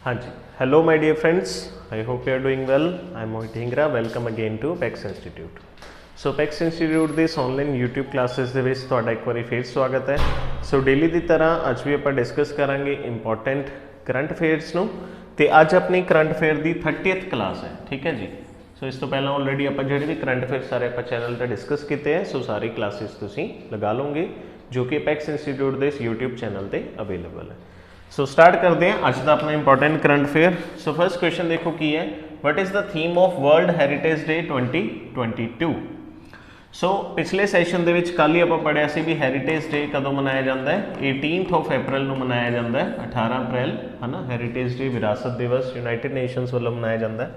हाँ जी, hello my dear friends, I hope you are doing well. I am Mohit Dhingra, welcome again to Pax institute. So Pax institute ਦੀ online YouTube classes ਦੇ ਵਿੱਚ ਤੁਹਾਡਾ ਇੱਕ ਵਾਰੀ ਫੇਰ ਸਵਾਗਤ ਹੈ। ਸੋ ਡੇਲੀ ਦੀ ਤਰ੍ਹਾਂ ਅੱਜ ਵੀ ਆਪਾਂ ਡਿਸਕਸ ਕਰਾਂਗੇ ਇੰਪੋਰਟੈਂਟ ਕਰੰਟ ਅਫੇਅਰਸ ਨੂੰ, ਤੇ ਅੱਜ ਆਪਣੀ ਕਰੰਟ ਅਫੇਅਰ ਦੀ 30th ਕਲਾਸ ਹੈ। ਠੀਕ ਹੈ ਜੀ। ਸੋ ਇਸ ਤੋਂ ਪਹਿਲਾਂ ਆਲਰੇਡੀ ਆਪਾਂ ਜਿਹੜੇ ਵੀ ਕਰੰਟ ਅਫੇਅਰ ਸਾਰੇ ਆਪਾਂ ਚੈਨਲ ਤੇ ਡਿਸਕਸ ਕੀਤੇ ਹੈ, ਸੋ ਸਾਰੀ ਕਲਾਸਿਸ ਤੁਸੀਂ ਲਗਾ ਲਓਗੇ ਜੋ ਕਿ ਪੈਕਸ ਇੰਸਟੀट्यूट ਦੇ ਇਸ YouTube ਚੈਨਲ ਤੇ ਅਵੇਲੇਬਲ ਹੈ। सो स्टार्ट करते हैं अज का अपना important current affair. So first question देखो की है, what is the theme of world heritage day 2022। सो पिछले सैशन के कल ही आप पढ़िया सी भी हैरीटेज डे कदों मनाया जाता है, 18 अप्रैल को मनाया जाता है, 18 अप्रैल है ना। हैरीटेज डे विरासत दिवस यूनाइटेड नेशनस वालों मनाया जाता है।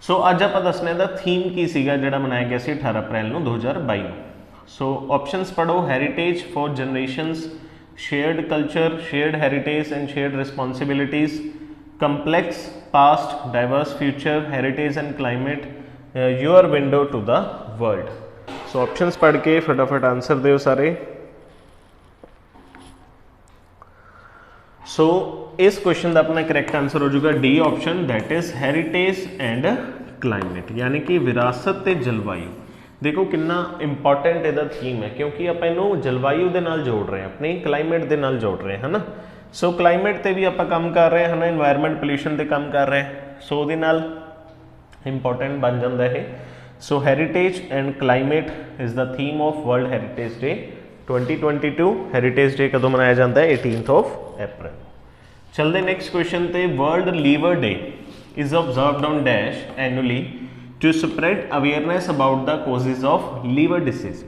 सो अज आप दसने का थीम की सीगा जिहड़ा मनाया गया सी 18 अप्रैल को 2022। सो ऑप्शनस पढ़ो, heritage for generations, shared culture, shared heritage and shared responsibilities, complex past, diverse future, heritage and climate, your window to the world। so options पढ़ के फटाफट आंसर दो सारे। सो इस क्वेश्चन का अपना करैक्ट आंसर हो जाएगा D option, that is heritage and climate, यानी कि विरासत ते जलवायु। देखो कितना इंपॉर्टेंट इहदा थीम है, क्योंकि आप इनू जलवायु के नाल जोड़ रहे हैं, अपने क्लाइमेट के नाल जोड़ रहे हैं, है ना। सो क्लाइमेट ते भी आप काम कर रहे हैं, है ना, इन्वायरमेंट पोल्यूशन ते काम कर रहे हैं, सो उहदे नाल इंपॉर्टेंट बन जाता है। So heritage and climate is the theme of world heritage day 2022। Heritage day कदों मनाया जाता है, 18 अप्रैल। चलते नैक्सट क्वेश्चन ते, world liver day is observed on dash annually to spread awareness about the causes of liver disease.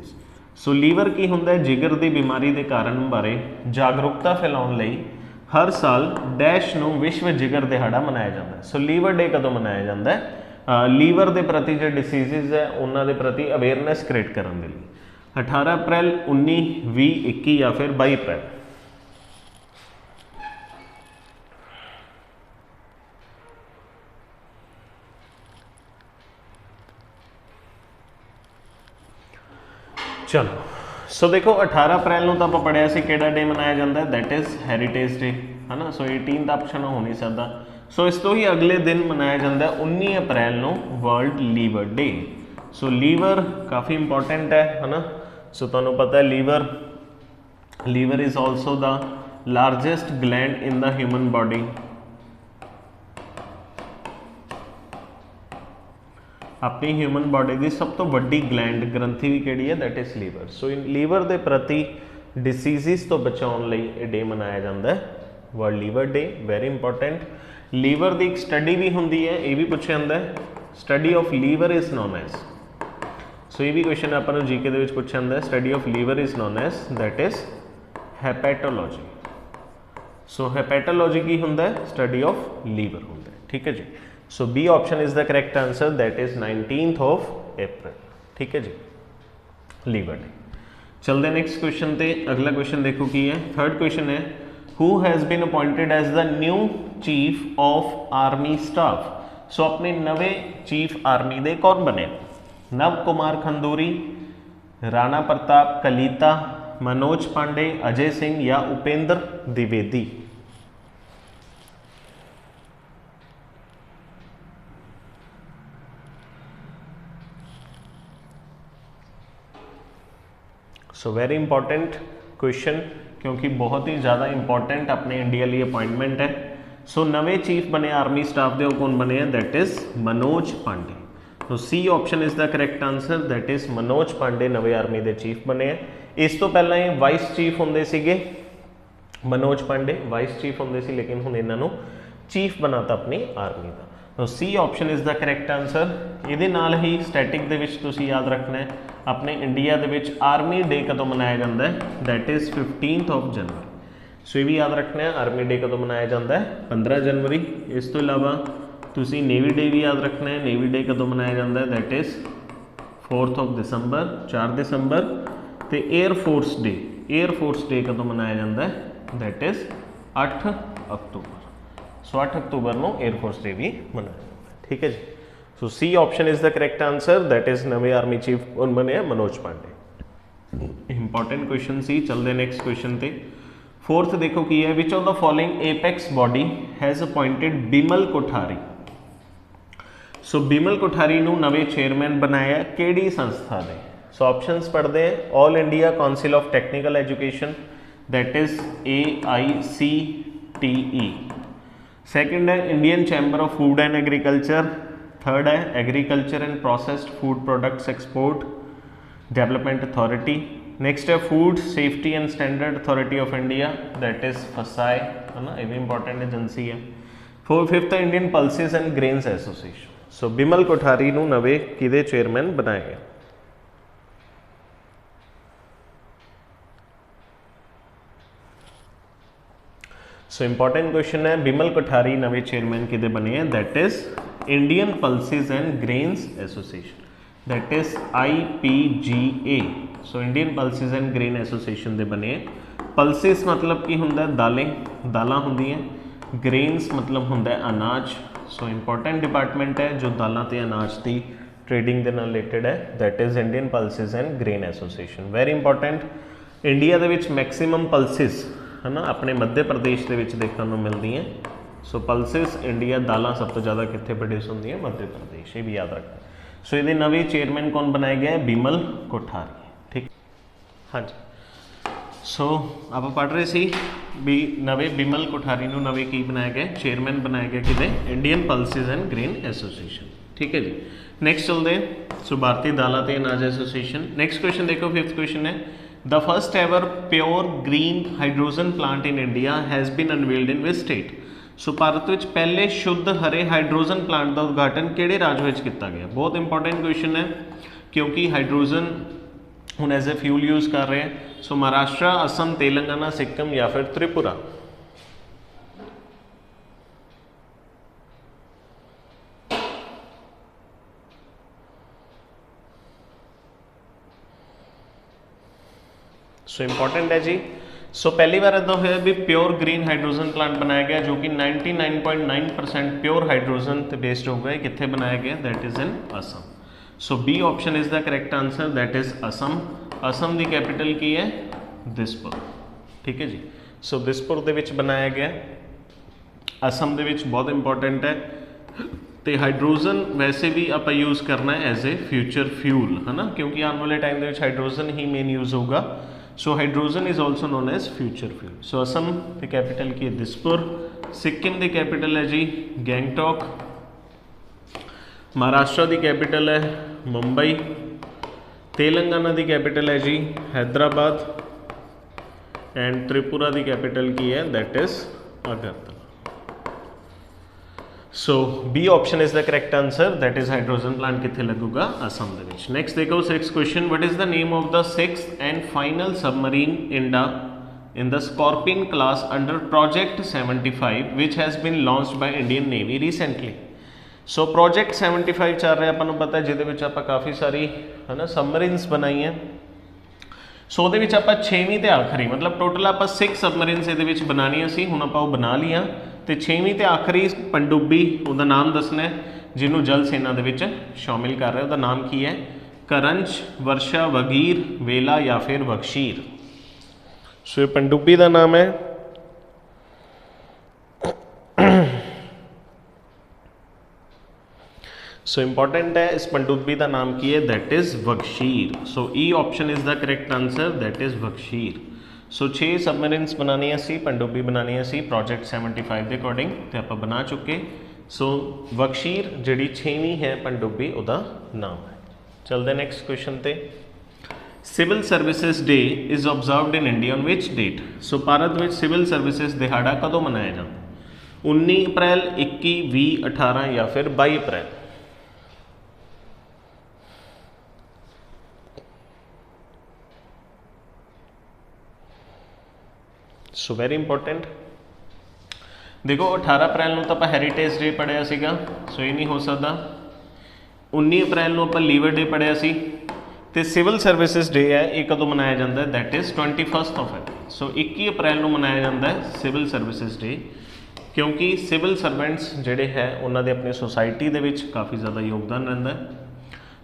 So liver की होंदा है, जिगर की बीमारी के कारण बारे जागरूकता फैलाने लई हर साल डैश नूं विश्व जिगर दिहाड़ा मनाया जाता है। सो लीवर डे कदों मनाया जाता है, लीवर के प्रति जो डिसीज़ है उन्होंने प्रति अवेयरनैस क्रिएट करने के लिए 18 अप्रैल, 19, 20, 21 या फिर 22 अप्रैल। चलो सो देखो 18 अप्रैल को तो आप पढ़िया सी किहड़ा डे मनाया जाता है, दैट इज़ हैरीटेज डे, है ना। सो 18 का ऑप्शन हो नहीं सकता। सो इस तो ही अगले दिन मनाया जाता है 19 अप्रैल को world liver day. So liver काफ़ी इंपॉर्टेंट है ना। सो तुहानूं पता है liver is also the largest gland in the human body. अपनी ह्यूमन बॉडी की सब तो वड्डी ग्लैंड ग्रंथि भी किहड़ी है, that is liver. So liver के प्रति डिसीज़ तो बचाने लई ये डे मनाया जाता है, world liver day, very important. Liver की एक स्टडी भी होंदी है, ये भी पूछा जाता है, study of liver is known as. So ये भी क्वेश्चन आपां नूं जीके दे विच पूछा जाता है, study of liver is known as, that is hepatology. So hepatology की होंदा है, स्टडी ऑफ लीवर होंदा है। ठीक है जी। So B option is the correct answer, that is 19 अप्रैल। ठीक है जी, लीवर डे। चलते नैक्सट क्वेश्चन पे। अगला क्वेश्चन देखो की है, थर्ड क्वेश्चन है, who has been appointed as the new chief of army staff. So अपने नवे चीफ आर्मी दे कौन बने? नव कुमार खंदूरी, राणा प्रताप कलीता, मनोज पांडे, अजय सिंह या उपेंद्र द्विवेदी। सो वेरी इंपॉर्टेंट क्वेश्चन, क्योंकि बहुत ही ज़्यादा इंपॉर्टेंट अपने इंडिया लिए अपॉइंटमेंट है। सो नवे चीफ बने आर्मी स्टाफ के, कौन बने हैं, दैट इज़ मनोज पांडे। तो C option is the correct answer, that is Manoj Pandey नवे आर्मी के चीफ बने हैं। इस तो पहला ये वाइस चीफ होंगे सीगे, मनोज पांडे वाइस चीफ होंगे सी, लेकिन हुण इन्हों चीफ बनाता अपनी आर्मी का। तो C option is the correct answer. ये नाल ही स्टैटिक दे विच तुसीं याद रखना है, अपने इंडिया दे विच आर्मी डे कदों मनाया जाता है, दैट इज़ 15 जनवरी। सो ये भी याद रखना है, आर्मी डे कदों मनाया जाता है, 15 जनवरी। इस तो इलावा तुसीं नेवी डे भी याद रखना है, नेवी डे कदों मनाया जाता है, दैट इज़ 4 दिसंबर, 4 दिसंबर। तो एयरफोर्स डे कदों मनाया जाता है, दैट इज़ 8 अक्तूबर। सो 8 अक्तूबर को एयरफोर्स डे भी मनाया जाता है। ठीक है जी। So C option is the correct answer, that is नवे आर्मी चीफ बने मनोज पांडे। इंपॉर्टेंट क्वेश्चन सी। चलते नैक्सट क्वेश्चन पे। फोर्थ देखो की है, which of the following apex body has appointed Bimal Kothari. So Bimal Kothari नूं नवे चेयरमैन बनाया किहड़ी संस्था ने। सो ऑप्शंस पढ़ते हैं, all India council of technical education, that is AICTE। Second है Indian chamber of food and agriculture. Third है agriculture and processed food products export development authority. Next है food safety and standard authority of India, that is FSSAI, है ना, ये भी important agency है। Fifth है Indian pulses and grains association. So Bimal Kothari नूं नवे किहदे चेयरमैन बनाया गया। सो इंपॉर्टेंट क्वेश्चन है, बिमल कोठारी नवे चेयरमैन किहदे बने हैं, that is Indian pulses and grains association, that is IPGA। So Indian pulses and grain association दे बने। पल्सेस मतलब की हुंदा है दालें, दालां हुंदियां, ग्रेन्स मतलब हुंदा है अनाज। सो इंपॉर्टेंट डिपार्टमेंट है जो दालां ते अनाज की ट्रेडिंग दे नाल रिलेटेड है, that is Indian pulses and grain association. Very important, India they which maximum pulses है ना अपने मध्य प्रदेश के देखने को मिलती हैं। सो पल्सेस इंडिया दालां सब तो ज़्यादा कितने प्रोड्यूस होंगी है, मध्य प्रदेश, ये भी याद रखना। सो ये नवे चेयरमैन कौन बनाया गया है, बिमल कोठारी। ठीक, हाँ जी। सो आप पढ़ रहे सी भी नवे बिमल कोठारी नूं नवे की बनाया गया, चेयरमैन बनाया गया कि Indian pulses and grain association. ठीक है जी, नेक्स्ट चलते हैं। सो भारतीय दाला ते अनाज एसोसीएशन। नेक्स्ट क्वेश्चन देखो, फिफ्थ क्वेश्चन है, the first ever pure green hydrogen plant in India has been unveiled in which state. So Bharat में पहले शुद्ध हरे हाइड्रोजन प्लांट का उद्घाटन किहड़े राज में किया गया। बहुत इंपॉर्टेंट क्वेश्चन है क्योंकि हाइड्रोजन हुण एज ए फ्यूल यूज़ कर रहे हैं। सो महाराष्ट्र, असम, तेलंगाना, सिक्किम या फिर त्रिपुरा। सो इंपॉर्टेंट है जी। सो पहली बार इदा होया भी प्योर ग्रीन हाइड्रोजन प्लांट बनाया गया जो कि 99.9% प्योर हाइड्रोजन ते बेस्ड होगा। कितने बनाया गया, that is in Assam. So B option is the correct answer, that is Assam. Assam की कैपिटल की है दिसपुर। ठीक है जी। सो दिसपुर दे विच बनाया गया, असम दे विच बहुत इंपॉर्टेंट है। तो हाइड्रोजन वैसे भी आप यूज़ करना है एज ए फ्यूचर फ्यूल, है ना, क्योंकि आने वाले टाइम के हाइड्रोजन ही मेन यूज़ होगा। So hydrogen is also known as future fuel. So Assam की कैपिटल की है दिसपुर। सिक्किम की कैपिटल है जी गैंगटॉक। महाराष्ट्र की कैपिटल है मुंबई। तेलंगाना की कैपिटल है जी हैदराबाद। एंड त्रिपुरा की कैपिटल की है that is Agartala. So B option is the correct answer, that is hydrogen plant कितने लगूगा, असम दे विच। नेक्स्ट देखो six question, what is the name of the sixth and final submarine in the Scorpion class under project 75 which has been launched by Indian navy recently. So project 75 चल रहा है, आपको पता है, जिहदे आप काफ़ी सारी है ना सबमरीन्स बनाई हैं। सो वो आप 6वीं तो आखिरी मतलब टोटल आप 6 सबमरीन्स ये बनानिया सी, हुण आप बना लिया। तो 6वीं तो आखिरी पनडुब्बी उसका नाम दसना है जिन्होंने जल सेना के शामिल कर रहे, उसका नाम की है, करंज, वर्षा, वगीर, वेला या फिर बख्शीर। सो ये पनडुब्बी का नाम है। सो इंपॉर्टेंट है, इस पनडुब्बी का नाम की है, दैट इज बख्शीर। So E option is the correct answer, that is बख्शीर। सो 6 सबमरीन्स बनानिया सी, पनडुब्बी बनानिया सी प्रोजेक्ट 75 के अकॉर्डिंग, तो आप बना चुके। सो बख्शीर जी 6वीं है पनडुब्बी उसका नाम है। चलते नेक्स्ट क्वेश्चन पे, civil services day is observed in India on which date. So Bharat में सिविल सर्विसेज दिहाड़ा कदों मनाया जाता, 19 अप्रैल, 21, 20, 18 या फिर 22 अप्रैल। सो वेरी इंपॉर्टेंट, देखो 18 अप्रैल को तो आप हैरीटेज डे पढ़िया सीगा, सो ये नहीं हो सकता। 19 अप्रैल को आप लीवर डे पढ़िया सी, तो सिविल सर्विसेज डे है ये कदों मनाया जाता है, दैट इज 21 अप्रैल। सो 21 अप्रैल को मनाया जाता है सिविल सर्विसेज डे, क्योंकि सिविल सर्वेंट्स जोड़े है उन्होंने अपनी सोसाइटी के काफ़ी ज़्यादा योगदान रहता है।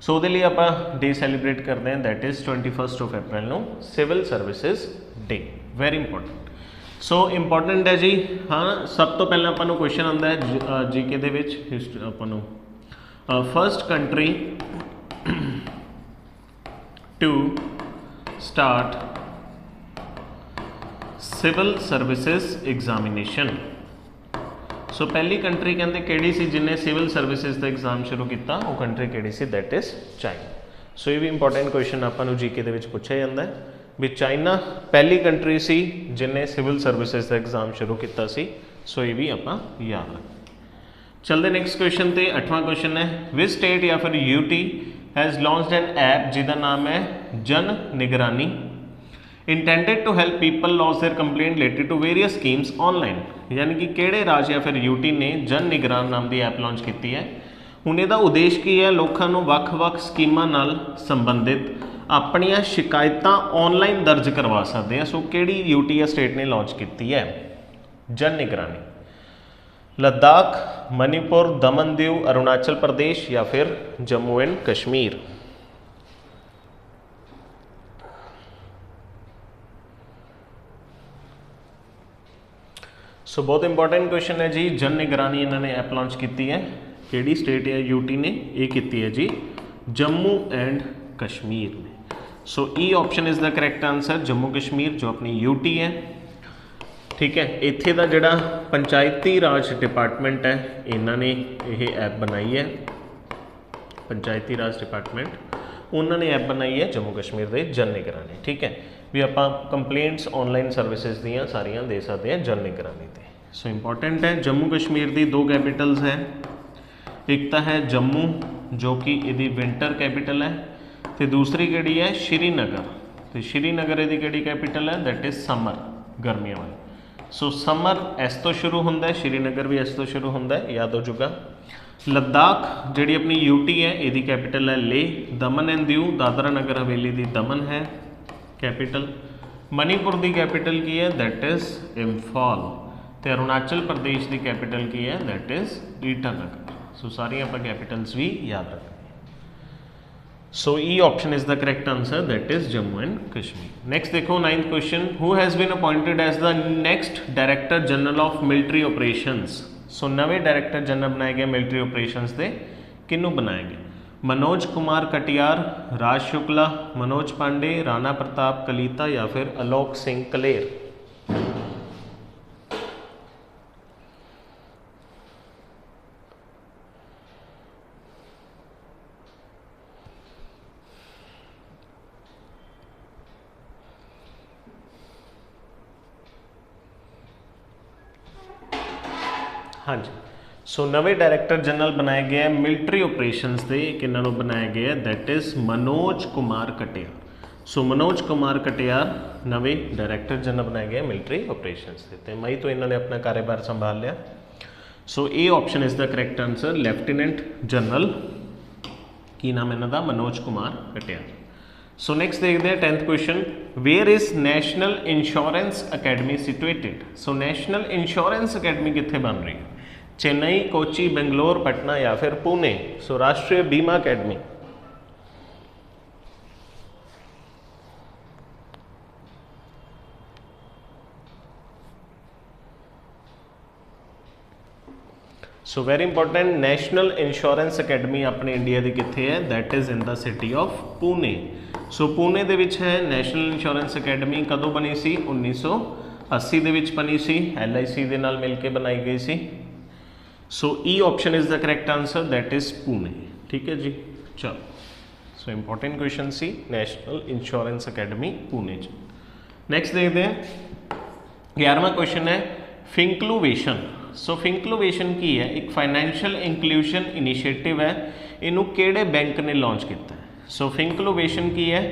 सो वो लिए आप डे सैलीब्रेट करते हैं, दैट इज 21 अप्रैल को civil services day, very important. So important है जी। हाँ, सब तो पहले अपन क्वेश्चन आता है जीके दे विच अपन first country to start civil services examination. So पहली कंट्री कहते किहड़ी सी जिन्हें सिविल सर्विसेज का एग्जाम शुरू किया, वो कंट्री किहड़ी सी? That is China. सो ये भी इंपॉर्टेंट क्वेश्चन आपां जीके दे विच पूछा जाता है भी चाइना पहली कंट्री सी जिन्हें सिविल सर्विसेज का एग्जाम शुरू किया सी। सो ये भी आपां याद रखें। चलते नेक्स्ट क्वेश्चन ते 8वां क्वेश्चन है विच स्टेट या फिर UT has launched an app जिसका नाम है Jan Nigrani intended to help people lodge their complaint related to various schemes online. यानी कि किहड़े राज या फिर यूटी ने जन निगरान नाम की ऐप लॉन्च की है। हुण इहदा उद्देश की है, लोगों को वक्-वक् स्कीमां नाल संबंधित अपनियां शिकायतां ऑनलाइन दर्ज करवा सकते हैं। सो किहड़ी यूटी या स्टेट ने लॉन्च की है जन निगरानी? लद्दाख, मणिपुर, दमन दीव, अरुणाचल प्रदेश या फिर जम्मू एंड कश्मीर? सो बहुत इंपॉर्टेंट क्वेश्चन है जी। जन निगरानी इन्होंने ऐप लॉन्च की है, किहड़ी स्टेट या यूटी ने ये की है जी? जम्मू एंड कश्मीर ने। So E option is the correct answer, Jammu Kashmir जो अपनी यूटी है। ठीक है, इत्थे दा जिहड़ा पंचायती राज डिपार्टमेंट है इन्होंने ये ऐप बनाई है, पंचायती राज डिपार्टमेंट उन्होंने ऐप बनाई है जम्मू कश्मीर के जन निगरानी। ठीक है, भी आप कंप्लेंट्स ऑनलाइन सर्विसेज दियाँ सारियां दे सकते हैं जन निगरानी ते। सो इंपॉर्टेंट है। जम्मू कश्मीर की 2 कैपिटल्स हैं, एक तो है जम्मू जो कि यदी विंटर कैपिटल है, तो दूसरी किहड़ी है श्रीनगर। तो श्रीनगर यदी किहड़ी कैपिटल है? दैट इज समर, गर्मियों वाली। सो समर इस तो शुरू होंदा है, श्रीनगर भी इस तो शुरू होंदा है, याद हो चुका। लद्दाख जिहड़ी अपनी यूटी है यदी कैपिटल है लेह। दमन एंड दीव दादरा नगर हवेली दी दमन है कैपिटल। मणिपुर की कैपिटल की है? That is Imphal. तो अरुणाचल प्रदेश की कैपिटल की है? That is Itanagar. सो सारी आप कैपिटल्स भी याद रखें। So E option is the correct answer, that is Jammu and Kashmir. Next देखो 9th question, who has been appointed as the next director general of military operations. So नवे डायरेक्टर जनरल बनाए गए military operations के, किनू बनाए गए? मनोज कुमार कटियार, राज शुक्ला, मनोज पांडे, राणा प्रताप कलीता या फिर आलोक सिंह कलेर? हाँ जी। सो नवे डायरेक्टर जनरल बनाए गए हैं मिलिट्री ऑपरेशंस के, किन्होंने बनाया गया है? That is Manoj Kumar Katiyar. So Manoj Kumar Katiyar नवे डायरेक्टर जनरल बनाए गए मिलिट्री ऑपरेशंस के, तो मई तो इन्होंने अपना कार्यभार संभाल लिया। So A option is the correct answer, lieutenant general की नाम इन्हों का? मनोज कुमार कटियार। सो नेक्स्ट देखते हैं 10th question, where is national insurance academy situated. So national insurance academy कितने बन रही है? चेन्नई, कोची, बेंगलोर, पटना या फिर पुणे? सो राष्ट्रीय बीमा academy so very important, national insurance academy अपने इंडिया की कितने है? That is in the city of Pune. So Pune दे विच है नेशनल इंश्योरेंस अकेडमी। कदों बनी सी? 1980 दे विच बनी सी, LIC दे नाल मिल के बनाई गई सी। So E option is the correct answer, that is Pune. ठीक है जी, चलो। सो इंपॉर्टेंट क्वेश्चन सी national insurance academy Pune. Next देखते हैं 11वां क्वेश्चन है फिंक्लुवेशन। सो फिंक्लुवेशन की है? एक फाइनैंशियल इंक्लूजन इनिशिएटिव है, इनू किहड़े बैंक ने लॉन्च किया है? सो फिंक्लुवेशन की है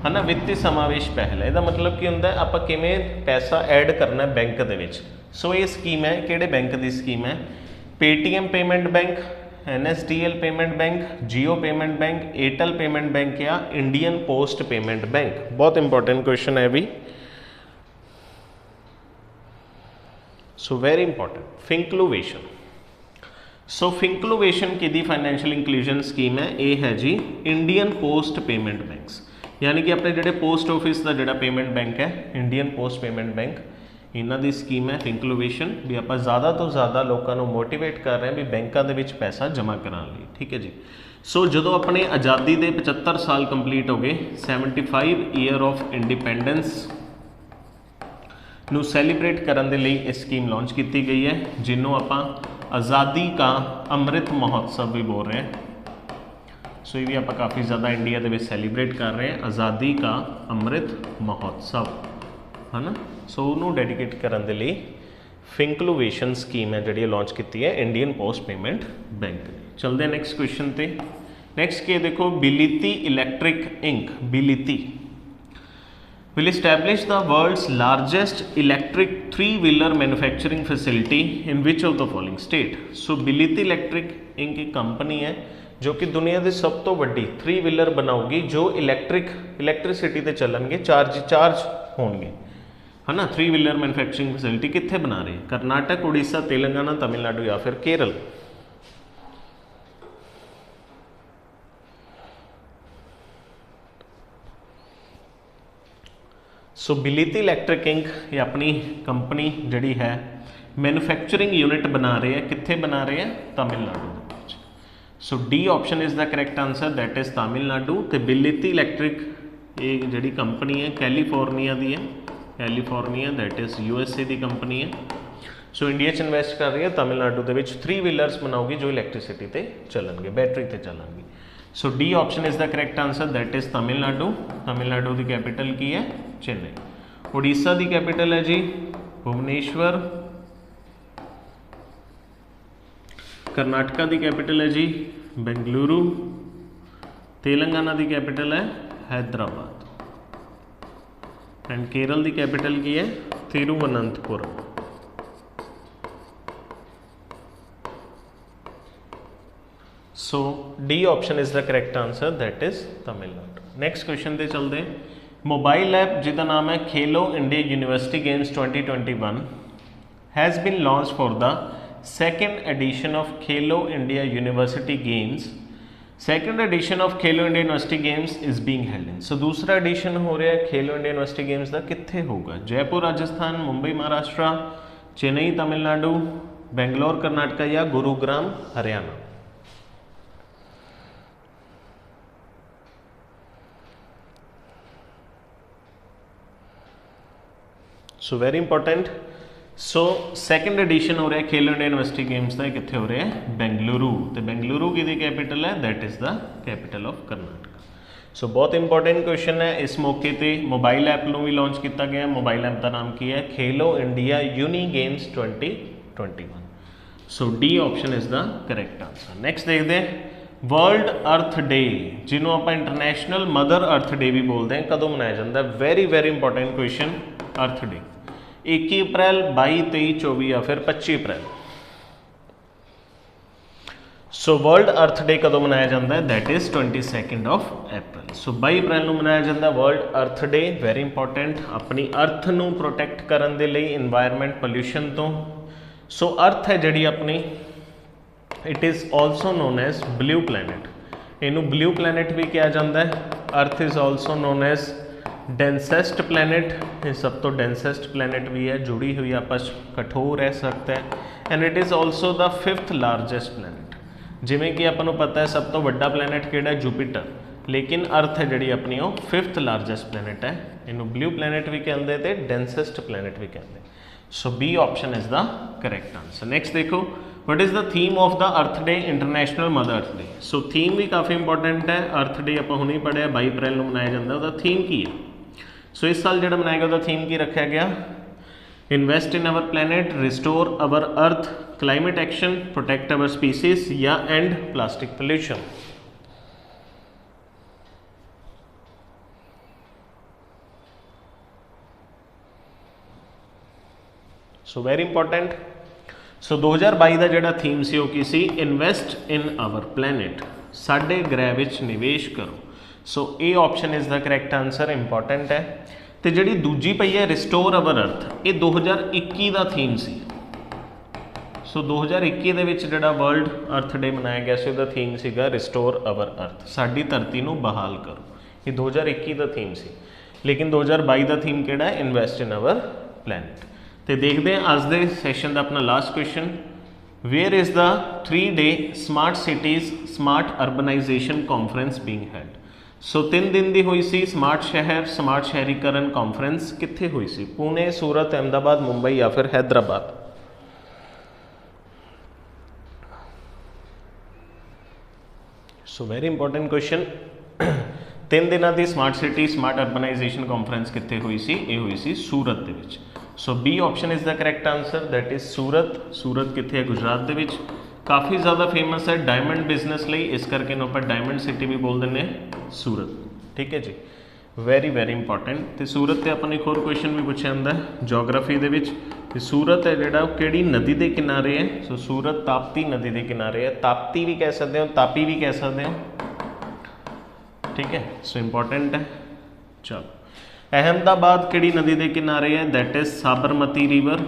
ना, वित्तीय समावेश पहल है। इसका मतलब की होंदा है आप किवें पैसा ऐड करना बैंक दे विच। सो ये स्कीम है, किहड़े बैंक की स्कीम है? Paytm payment bank, NSDL payment bank, Jio payment bank, Airtel payment bank या इंडियन पोस्ट पेमेंट बैंक? बहुत इंपॉर्टेंट क्वेश्चन है भी। सो वेरी इंपॉर्टेंट, फिंक्लुवेशन। सो फिंक्लुवेशन की दी फाइनैंशियल इंक्लूजन स्कीम है, ये है जी इंडियन पोस्ट पेमेंट बैंक्स। यानी कि अपने जोड़े पोस्ट ऑफिस का जोड़ा पेमेंट बैंक है इंडियन पोस्ट पेमेंट बैंक, इन्हां दी स्कीम है थिंकलोवेशन भी आपां ज़्यादा तो ज़्यादा लोगों को मोटिवेट कर रहे हैं भी बैंकों के विच पैसा जमा कराने लई। ठीक है जी। सो जो अपने आज़ादी के 75 साल कंप्लीट हो गए, 75 ईयर ऑफ इंडिपेंडेंस नू सैलीब्रेट करने के लिए इस स्कीम लॉन्च की गई है, जिन्हों आपां आज़ादी का अमृत महोत्सव भी बोल रहे हैं। सो ये भी आप काफ़ी ज़्यादा इंडिया के सैलीब्रेट कर रहे हैं, आज़ादी का अमृत महोत्सव है ना। सो उन्होंने डेडिकेट करने के लिए फिंकलोवेशन स्कीम है जी लॉन्च की है इंडियन पोस्ट पेमेंट बैंक ने। चलते नैक्सट क्वेश्चन पे। नैक्सट के देखो, Biliti Electric Inc Biliti will establish the world's largest electric three-wheeler manufacturing facility in which of the following state? So Biliti Electric Inc एक company है जो कि दुनिया की सब तो वड्डी थ्री व्हीलर बनाऊगी जो इलैक्ट्रिसिटी ते चलणगे, चार्ज होणगे है ना। थ्री व्हीलर मैन्युफैक्चरिंग फैसिलिटी कित्थे बना रहे हैं? कर्नाटक, उड़ीसा, तेलंगाना, तमिलनाडु या फिर केरल। सो बिलिती इलैक्ट्रिक इंक ये अपनी कंपनी जी है मैन्युफैक्चरिंग यूनिट बना रहे हैं, कित्थे बना रहे हैं? Tamil Nadu. So D option is the correct answer, that is Tamil Nadu. तो बिलिती इलैक्ट्रिक ये जी कंपनी है कैलीफोर्निया की है, कैलीफोर्निया दैट इज़ USA की कंपनी है। सो इंडिया च इन्वेस्ट कर रही है तमिलनाडु के थ्री व्हीलर्स बनाऊगी जो इलैक्ट्रिसिटी ते चलणगे, बैटरी ते चलणगे। So D option is the correct answer, that is Tamil Nadu. Tamil Nadu की कैपिटल की है? चेन्नई। उड़ीसा की कैपिटल है जी भुवनेश्वर। कर्नाटका की कैपिटल है जी बेंगलुरु। तेलंगाना की कैपिटल है हैदराबाद। एंड केरल की कैपिटल की है Thiruvananthapuram. So D option is the correct answer, that is Tamil Nadu. Next question पे चलते हैं। मोबाइल ऐप जिसका नाम है Khelo India university games 2021 has been launch for the second edition of Khelo India university games. Second edition of Khelo India university games is being held in. So दूसरा edition हो रहा है खेलो इंडिया यूनिवर्सिटी गेम्स का, कित्थे होगा? जयपुर राजस्थान, मुंबई महाराष्ट्र, चेन्नई तमिलनाडु, बेंगलोर कर्नाटका या Gurugram Haryana. So very important. So second edition हो रहा है खेलो इंडिया यूनिवर्सिटी गेम्स का, कितने हो रहे हैं? बेंगलुरु। तो बेंगलुरु की कैपिटल है, that is the capital of Karnataka. So बहुत इंपॉर्टेंट क्वेश्चन है। इस मौके पर मोबाइल ऐप भी लॉन्च किया गया। मोबाइल ऐप का नाम की है Khelo India uni games 2021। So D option is the correct answer. Next देखते हैं वर्ल्ड अर्थ डे, जिन्होंने आप इंटरनेशनल मदर अर्थ डे भी बोलते हैं, कदों मनाया जाता है? Very very important question. Earth day 21 April, 22, 23, 24 या फिर 25 अप्रैल। सो वर्ल्ड अर्थ डे कदों मनाया जाता है? दैट इज़ 22 अप्रैल। सो 22 अप्रैल को मनाया जाता है वर्ल्ड अर्थ डे। वेरी इंपॉर्टेंट, अपनी अर्थ को प्रोटैक्ट करने के लिए इन्वायरमेंट पोल्यूशन तो। सो अर्थ है जी अपनी, it is also known as blue planet. इनू ब्लू प्लैनेट भी कहा जाता है। Earth is also known as densest planet, ये सब तो डेंसेस्ट प्लैनेट भी है, जुड़ी हुई आपस कठोर रह सकता है। And it is also the 5th largest planet. जिमें कि आपको पता है सब तो वड्डा प्लैनेट किहड़ा है? जुपिटर। लेकिन अर्थ है जी अपनी वो 5th लार्जेस्ट प्लैनेट है। इनू ब्लू प्लैनेट भी कहते थे, डेंसेस्ट प्लैनेट भी कहते। So B option is the correct answer. Next देखो, what is the theme of the earth day international mother earth day. So theme भी काफ़ी इंपॉर्टेंट है। अर्थ डे आप हुणे पढ़िया 22 अप्रैल को मनाया जाता है। उसका थीम की है? सो इस साल जो मनाया गया उसका थीम की रखा गया? Invest in our planet, restore our earth, climate action, protect our species या end plastic pollution. So very important. So 2022 का जोड़ा थीम से वो की सी? इन्वेस्ट इन आवर प्लैनेट, साडे ग्रह विच निवेश करो। So A option is the correct answer, important है। तो जी दूजी पई है रिस्टोर अवर अर्थ, ये 2021 का थीम सी। सो 2021 के जोड़ा वर्ल्ड अर्थ डे मनाया गया से उसका थीम सीगा रिस्टोर अवर अर्थ, साडी धरती को बहाल करो। ये 2021 का थीम सी। लेकिन 2022 का थीम किहड़ा है? Invest in our planet. तो देखते हैं आज के सैशन का अपना last question, where is the 3-day smart cities smart urbanization conference being held. So 3 दिन की हुई सी स्मार्ट शहर स्मार्ट शहरीकरण कॉन्फ्रेंस कित्थे हुई सी, पुणे, सूरत, अहमदाबाद, मुंबई या फिर Hyderabad. So very important question. 3 दिनों की smart city smart urbanization conference कित्थे हुई सी, ये हुई सी सूरत दे विच। So B option is the correct answer, that is Surat. Surat कित्थे है, गुजरात दे विच। काफ़ी ज़्यादा फेमस है डायमंड बिजनेस ਲਈ, इस करके इन्हों पर डायमंड सिटी भी बोल दें सूरत। ठीक है जी, वेरी वेरी इंपॉर्टेंट। तो सूरत से अपन एक होर क्वेश्चन भी पूछा जाता है जोग्राफी दे विच, कि सूरत है जोड़ा किहड़ी नदी के किनारे है। सो सूरत ताप्ती नदी के किनारे है, ताप्ती भी कह सकते हो, तापी भी कह सकते हो। ठीक है, सो इंपॉर्टेंट है। चलो, अहमदाबाद किहड़ी नदी के किनारे है, दैट इज साबरमती रिवर।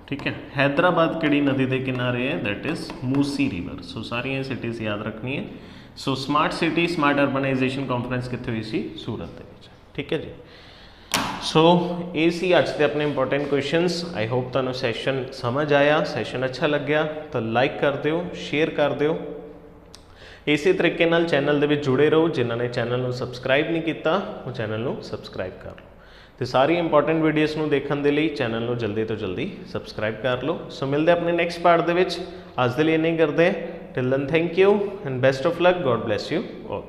ठीक है, हैदराबाद किहड़ी नदी के किनारे है, that is Musi river. So सारिया सिटीज़ याद रखनी है। So smart city smart urbanization conference कित्थे हुई सी, सूरत दे विच। ठीक है जी। सो ये सी अज के अपने इंपॉर्टेंट क्वेश्चनस। आई होप तुहानू सैशन समझ आया, सैशन अच्छा लग्या तो लाइक कर दिओ, शेयर कर दिओ। इसी तरीके नाल चैनल दे विच जुड़े रहो। जिन्होंने चैनल नू सबसक्राइब नहीं किया वो चैनल नू सबसक्राइब कर लो। तो सारी इंपॉर्टेंट वीडियोज़ नू देखने के लिए चैनल नू जल्दी तो जल्दी सबसक्राइब कर लो। सो मिलते अपने नैक्सट पार्ट दे विच। अज दे लिए नहीं करते। Till then thank you and best of luck. God bless you all.